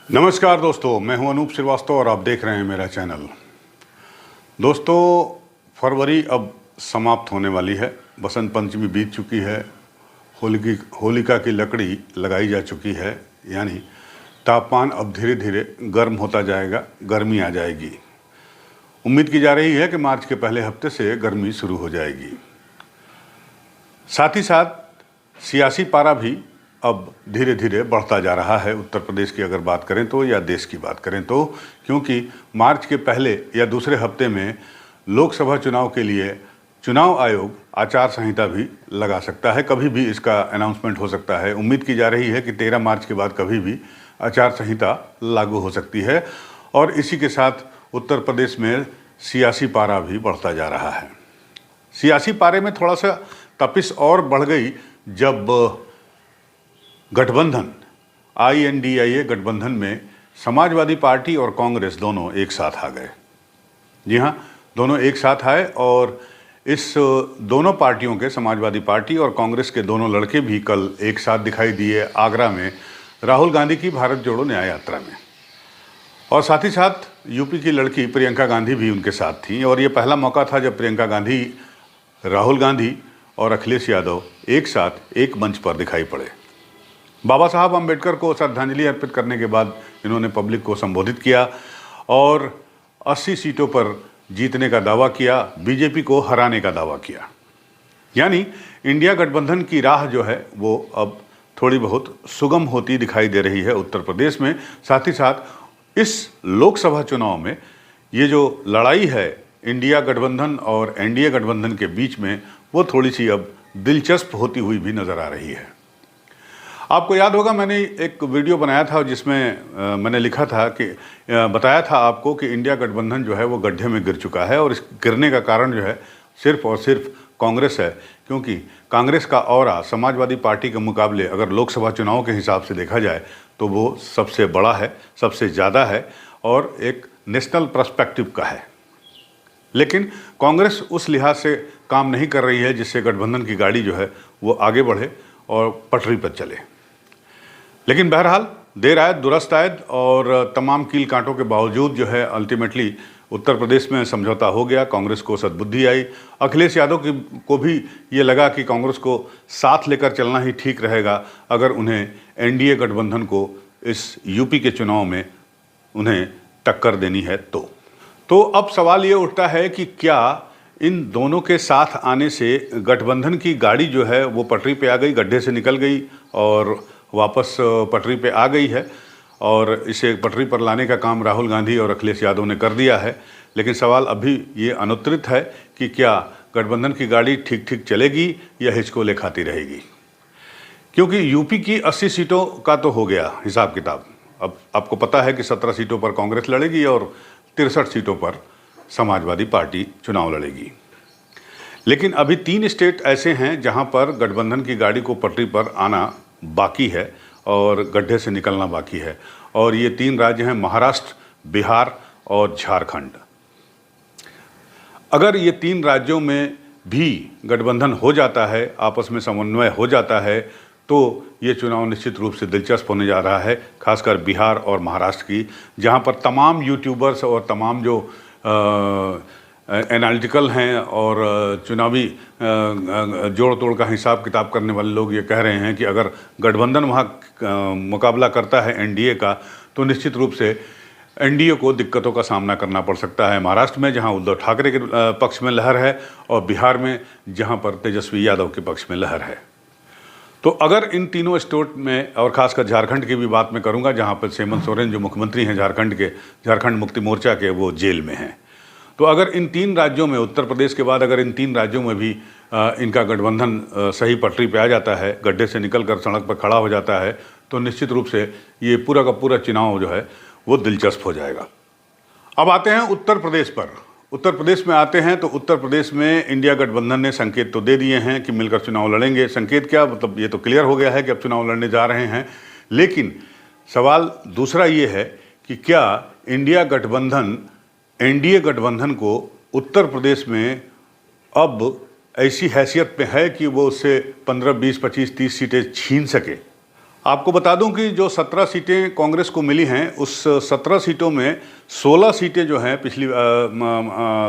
नमस्कार दोस्तों, मैं हूं अनूप श्रीवास्तव और आप देख रहे हैं मेरा चैनल। दोस्तों, फरवरी अब समाप्त होने वाली है। बसंत पंचमी बीत चुकी है। होलिका की लकड़ी लगाई जा चुकी है, यानी तापमान अब धीरे धीरे गर्म होता जाएगा, गर्मी आ जाएगी। उम्मीद की जा रही है कि मार्च के पहले हफ्ते से गर्मी शुरू हो जाएगी। साथ ही साथ सियासी पारा भी अब धीरे धीरे बढ़ता जा रहा है। उत्तर प्रदेश की अगर बात करें तो, या देश की बात करें तो, क्योंकि मार्च के पहले या दूसरे हफ्ते में लोकसभा चुनाव के लिए चुनाव आयोग आचार संहिता भी लगा सकता है। कभी भी इसका अनाउंसमेंट हो सकता है। उम्मीद की जा रही है कि 13 मार्च के बाद कभी भी आचार संहिता लागू हो सकती है। और इसी के साथ उत्तर प्रदेश में सियासी पारा भी बढ़ता जा रहा है। सियासी पारे में थोड़ा सा तपिश और बढ़ गई जब गठबंधन INDIA गठबंधन में समाजवादी पार्टी और कांग्रेस दोनों एक साथ आ गए। जी हाँ, दोनों एक साथ आए और इस दोनों पार्टियों के, समाजवादी पार्टी और कांग्रेस के दोनों लड़के भी कल एक साथ दिखाई दिए आगरा में राहुल गांधी की भारत जोड़ो न्याय यात्रा में। और साथ ही साथ यूपी की लड़की प्रियंका गांधी भी उनके साथ थी। और ये पहला मौका था जब प्रियंका गांधी, राहुल गांधी और अखिलेश यादव एक साथ एक मंच पर दिखाई पड़े। बाबा साहब अम्बेडकर को श्रद्धांजलि अर्पित करने के बाद इन्होंने पब्लिक को संबोधित किया और 80 सीटों पर जीतने का दावा किया, बीजेपी को हराने का दावा किया। यानी इंडिया गठबंधन की राह जो है वो अब थोड़ी बहुत सुगम होती दिखाई दे रही है उत्तर प्रदेश में। साथ ही साथ इस लोकसभा चुनाव में ये जो लड़ाई है इंडिया गठबंधन और NDA गठबंधन के बीच में, वो थोड़ी सी अब दिलचस्प होती हुई भी नज़र आ रही है। आपको याद होगा, मैंने एक वीडियो बनाया था जिसमें मैंने लिखा था कि बताया था आपको कि इंडिया गठबंधन जो है वो गड्ढे में गिर चुका है। और इस गिरने का कारण जो है सिर्फ और सिर्फ कांग्रेस है, क्योंकि कांग्रेस का ऑरा समाजवादी पार्टी के मुकाबले अगर लोकसभा चुनाव के हिसाब से देखा जाए तो वो सबसे बड़ा है, सबसे ज़्यादा है और एक नेशनल पर्सपेक्टिव का है। लेकिन कांग्रेस उस लिहाज से काम नहीं कर रही है जिससे गठबंधन की गाड़ी जो है वो आगे बढ़े और पटरी पर चले। लेकिन बहरहाल देर आयत दुरुस्त आयत, और तमाम कील कांटों के बावजूद जो है अल्टीमेटली उत्तर प्रदेश में समझौता हो गया। कांग्रेस को सद्बुद्धि आई। अखिलेश यादव को भी ये लगा कि कांग्रेस को साथ लेकर चलना ही ठीक रहेगा अगर उन्हें NDA गठबंधन को इस यूपी के चुनाव में उन्हें टक्कर देनी है तो अब सवाल ये उठता है कि क्या इन दोनों के साथ आने से गठबंधन की गाड़ी जो है वो पटरी पे आ गई, गड्ढे से निकल गई और वापस पटरी पे आ गई है, और इसे पटरी पर लाने का काम राहुल गांधी और अखिलेश यादव ने कर दिया है। लेकिन सवाल अभी ये अनुत्तरित है कि क्या गठबंधन की गाड़ी ठीक ठीक चलेगी या हिचकोले खाती रहेगी। क्योंकि यूपी की 80 सीटों का तो हो गया हिसाब किताब। अब आपको पता है कि 17 सीटों पर कांग्रेस लड़ेगी और 63 सीटों पर समाजवादी पार्टी चुनाव लड़ेगी। लेकिन अभी 3 स्टेट ऐसे हैं जहां पर गठबंधन की गाड़ी को पटरी पर आना बाकी है और गड्ढे से निकलना बाकी है। और ये 3 राज्य हैं महाराष्ट्र, बिहार और झारखंड। अगर ये 3 राज्यों में भी गठबंधन हो जाता है, आपस में समन्वय हो जाता है, तो ये चुनाव निश्चित रूप से दिलचस्प होने जा रहा है। खासकर बिहार और महाराष्ट्र की, जहां पर तमाम यूट्यूबर्स और तमाम जो एनालिटिकल हैं और चुनावी जोड़ तोड़ का हिसाब किताब करने वाले लोग ये कह रहे हैं कि अगर गठबंधन वहाँ मुकाबला करता है NDA का, तो निश्चित रूप से NDA को दिक्कतों का सामना करना पड़ सकता है। महाराष्ट्र में जहाँ उद्धव ठाकरे के पक्ष में लहर है और बिहार में जहाँ पर तेजस्वी यादव के पक्ष में लहर है। तो अगर इन तीनों स्टेट में, और खासकर झारखंड की भी बात मैं करूँगा जहाँ पर हेमंत सोरेन जो मुख्यमंत्री हैं झारखंड के, झारखंड मुक्ति मोर्चा के, वो जेल में हैं। तो अगर इन 3 राज्यों में, उत्तर प्रदेश के बाद अगर इन 3 राज्यों में भी इनका गठबंधन सही पटरी पे आ जाता है, गड्ढे से निकलकर सड़क पर खड़ा हो जाता है, तो निश्चित रूप से ये पूरा का पूरा चुनाव जो है वो दिलचस्प हो जाएगा। अब आते हैं उत्तर प्रदेश पर। उत्तर प्रदेश में आते हैं तो उत्तर प्रदेश में इंडिया गठबंधन ने संकेत तो दे दिए हैं कि मिलकर चुनाव लड़ेंगे। संकेत क्या, मतलब ये तो क्लियर हो गया है कि अब चुनाव लड़ने जा रहे हैं। लेकिन सवाल दूसरा ये है कि क्या इंडिया गठबंधन NDA गठबंधन को उत्तर प्रदेश में अब ऐसी हैसियत पे है कि वो उससे 15, 20, 25, 30 सीटें छीन सके। आपको बता दूं कि जो 17 सीटें कांग्रेस को मिली हैं, उस 17 सीटों में 16 सीटें जो हैं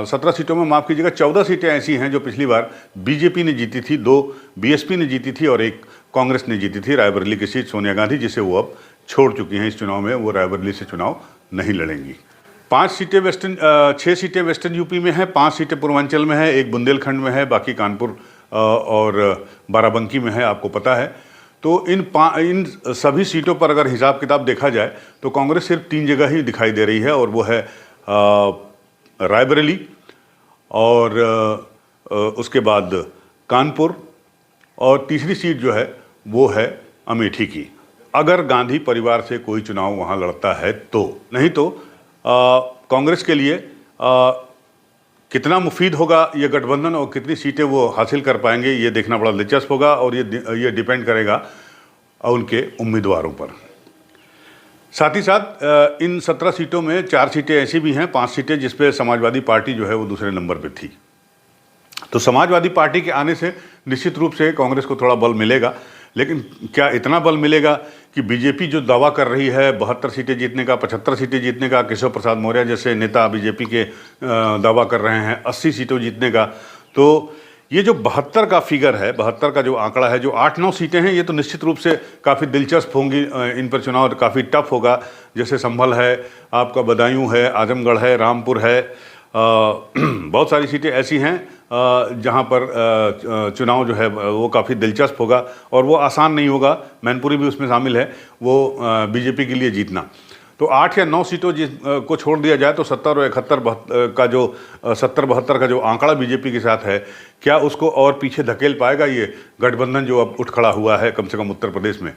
17 सीटों में माफ़ कीजिएगा 14 सीटें ऐसी हैं जो पिछली बार बीजेपी ने जीती थी, 2 बीएसपी ने जीती थी और 1 कांग्रेस ने जीती थी, रायबरेली की सीट सोनिया गांधी, जिसे वो अब छोड़ चुकी हैं। इस चुनाव में वो रायबरेली से चुनाव नहीं लड़ेंगी। 6 सीटें वेस्टर्न यूपी में हैं, 5 सीटें पूर्वांचल में है, 1 बुंदेलखंड में है, बाकी कानपुर और बाराबंकी में है, आपको पता है। तो इन सभी सीटों पर अगर हिसाब किताब देखा जाए तो कांग्रेस सिर्फ 3 जगह ही दिखाई दे रही है, और वो है रायबरेली और उसके बाद कानपुर, और तीसरी सीट जो है वो है अमेठी की, अगर गांधी परिवार से कोई चुनाव वहाँ लड़ता है तो। नहीं तो कांग्रेस के लिए कितना मुफीद होगा ये गठबंधन और कितनी सीटें वो हासिल कर पाएंगे, ये देखना बड़ा दिलचस्प होगा, और ये डिपेंड करेगा उनके उम्मीदवारों पर। साथ ही साथ इन 17 सीटों में 4 सीटें ऐसी भी हैं, 5 सीटें जिस पे समाजवादी पार्टी जो है वो दूसरे नंबर पे थी। तो समाजवादी पार्टी के आने से निश्चित रूप से कांग्रेस को थोड़ा बल मिलेगा, लेकिन क्या इतना बल मिलेगा कि बीजेपी जो दावा कर रही है 72 सीटें जीतने का, 75 सीटें जीतने का, केशव प्रसाद मौर्य जैसे नेता बीजेपी के दावा कर रहे हैं 80 सीटों जीतने का, तो ये जो 72 का फिगर है, 72 का जो आंकड़ा है, जो 8-9 सीटें हैं, ये तो निश्चित रूप से काफ़ी दिलचस्प होंगी। इन पर चुनाव काफ़ी टफ होगा, जैसे संभल है, आपका बदायूं है, आजमगढ़ है, रामपुर है, बहुत सारी सीटें ऐसी हैं जहां पर चुनाव जो है वो काफ़ी दिलचस्प होगा, और वो आसान नहीं होगा। मैनपुरी भी उसमें शामिल है, वो बीजेपी के लिए जीतना। तो 8 या 9 सीटों को छोड़ दिया जाए तो 70 और 71 का जो 70-72 का जो आंकड़ा बीजेपी के साथ है, क्या उसको और पीछे धकेल पाएगा ये गठबंधन जो अब उठ खड़ा हुआ है, कम से कम उत्तर प्रदेश में?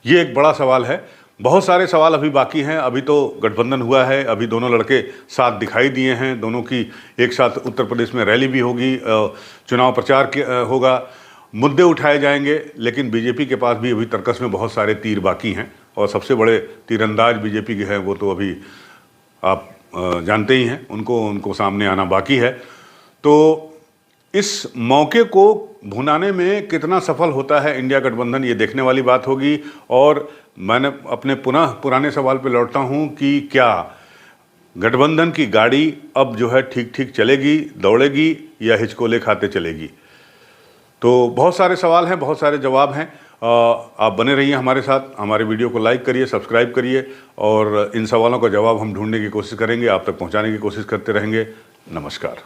ये एक बड़ा सवाल है। बहुत सारे सवाल अभी बाकी हैं। अभी तो गठबंधन हुआ है, अभी दोनों लड़के साथ दिखाई दिए हैं, दोनों की एक साथ उत्तर प्रदेश में रैली भी होगी, चुनाव प्रचार होगा, मुद्दे उठाए जाएंगे, लेकिन बीजेपी के पास भी अभी तर्कस में बहुत सारे तीर बाकी हैं, और सबसे बड़े तीरंदाज बीजेपी के हैं वो तो अभी आप जानते ही हैं, उनको सामने आना बाकी है। तो इस मौके को भुनाने में कितना सफल होता है इंडिया गठबंधन, ये देखने वाली बात होगी। और मैंने अपने पुराने सवाल पे लौटता हूँ कि क्या गठबंधन की गाड़ी अब जो है ठीक ठीक चलेगी, दौड़ेगी, या हिचकोले खाते चलेगी? तो बहुत सारे सवाल हैं, बहुत सारे जवाब हैं। आप बने रहिए हमारे साथ, हमारे वीडियो को लाइक करिए, सब्सक्राइब करिए, और इन सवालों का जवाब हम ढूंढने की कोशिश करेंगे, आप तक पहुंचाने की कोशिश करते रहेंगे। नमस्कार।